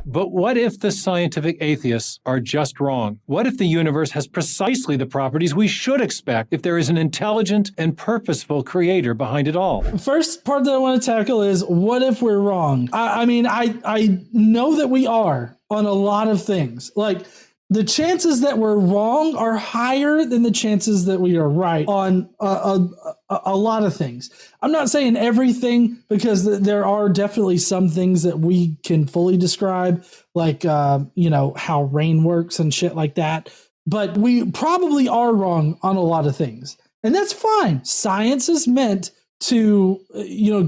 But what if the scientific atheists are just wrong? What if the universe has precisely the properties we should expect if there is an intelligent and purposeful creator behind it all? First part that I want to tackle is, what if we're wrong? I mean, I know that we are on a lot of things. Like, the chances that we're wrong are higher than the chances that we are right on a lot of things. I'm not saying everything, because there are definitely some things that we can fully describe, like, how rain works and shit like that. But we probably are wrong on a lot of things. And that's fine. Science is meant to,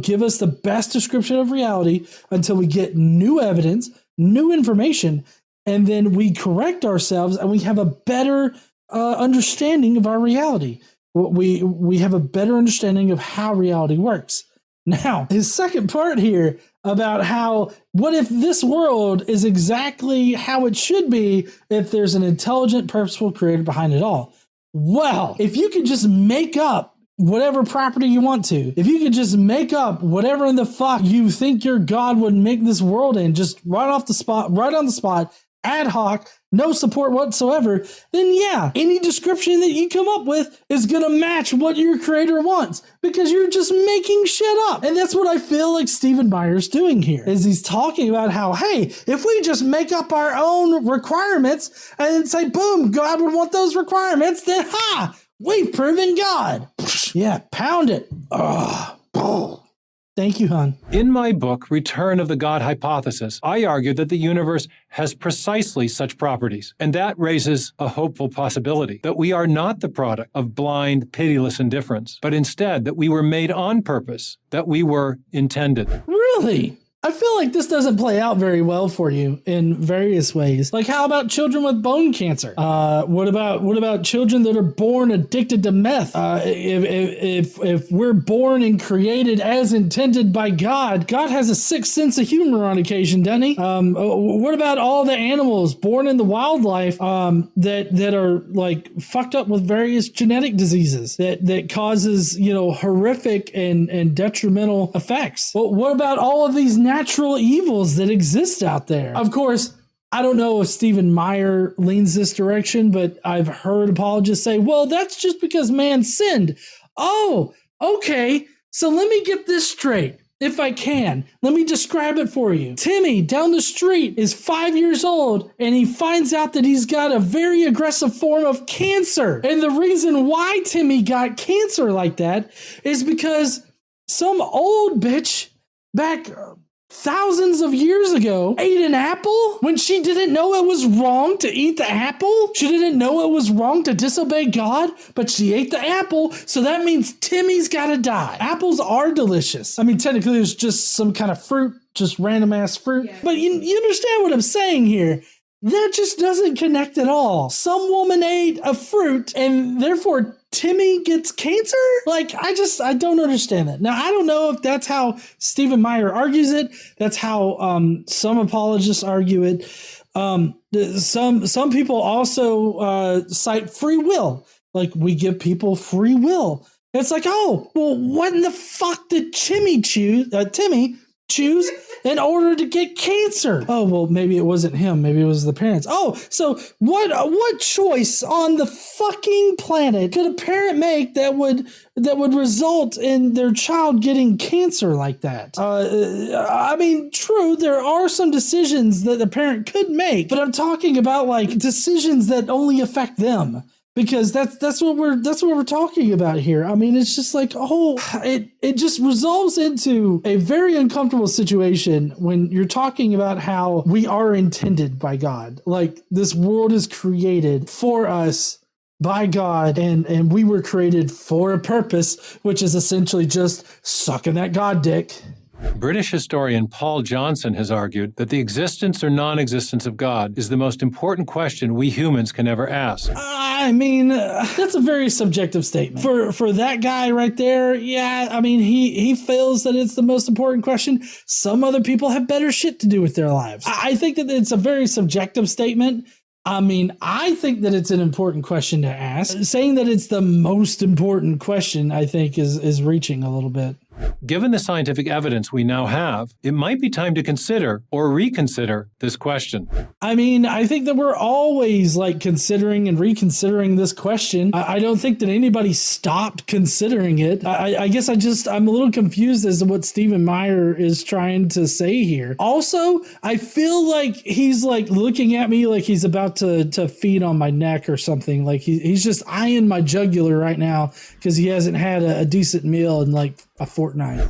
give us the best description of reality until we get new evidence, new information, and then we correct ourselves and we have a better understanding of our reality. We have a better understanding of how reality works. Now, his second part here about what if this world is exactly how it should be if there's an intelligent, purposeful creator behind it all? Well, if you could just make up whatever property you want to, if you could just make up whatever in the fuck you think your God would make this world in, just right on the spot, ad hoc, no support whatsoever, then yeah, any description that you come up with is going to match what your creator wants, because you're just making shit up. And that's what I feel like Stephen Meyer's doing here, is he's talking about how, hey, if we just make up our own requirements and say, boom, God would want those requirements, then we've proven God. Yeah, pound it. Thank you, hon. In my book, Return of the God Hypothesis, I argue that the universe has precisely such properties, and that raises a hopeful possibility that we are not the product of blind, pitiless indifference, but instead that we were made on purpose, that we were intended. Really? I feel like this doesn't play out very well for you in various ways. Like, how about children with bone cancer? What about children that are born addicted to meth? If we're born and created as intended by God, God has a sixth sense of humor on occasion, doesn't he? What about all the animals born in the wildlife that are like fucked up with various genetic diseases that causes horrific and detrimental effects? Well, what about all of these natural evils that exist out there? Of course, I don't know if Stephen Meyer leans this direction, but I've heard apologists say, well, that's just because man sinned. Oh, okay. So let me get this straight. If I can, let me describe it for you. Timmy down the street is 5 years old, and he finds out that he's got a very aggressive form of cancer. And the reason why Timmy got cancer like that is because some old bitch back thousands of years ago ate an apple when she didn't know it was wrong to eat the apple. She didn't know it was wrong to disobey God, but she ate the apple, so that means Timmy's gotta die. Apples are delicious. I mean, technically there's just some kind of fruit, just random ass fruit. Yeah. But you understand what I'm saying here. That just doesn't connect at all. Some woman ate a fruit and therefore Timmy gets cancer? Like, I don't understand that. Now, I don't know if that's how Stephen Meyer argues it. That's how some apologists argue it. Some people also cite free will. Like, we give people free will. It's like, oh, well, what in the fuck did Timmy choose in order to get cancer? Oh, well, maybe it wasn't him. Maybe it was the parents. Oh, so what choice on the fucking planet could a parent make that would result in their child getting cancer like that? I mean, true, there are some decisions that the parent could make, but I'm talking about like decisions that only affect them. Because that's what we're talking about here. I mean, it's just like, it just resolves into a very uncomfortable situation when you're talking about how we are intended by God. Like, this world is created for us by God, and we were created for a purpose, which is essentially just sucking that God dick. British historian Paul Johnson has argued that the existence or non-existence of God is the most important question we humans can ever ask. I mean, that's a very subjective statement. For that guy right there, yeah, I mean, he feels that it's the most important question. Some other people have better shit to do with their lives. I think that it's a very subjective statement. I mean, I think that it's an important question to ask. Saying that it's the most important question, I think, is reaching a little bit. Given the scientific evidence we now have, it might be time to consider or reconsider this question. I mean, I think that we're always like considering and reconsidering this question. I don't think that anybody stopped considering it. I guess I'm a little confused as to what Stephen Meyer is trying to say here. Also, I feel like he's like looking at me like he's about to feed on my neck or something. Like he's just eyeing my jugular right now because he hasn't had a decent meal in like a fortnight.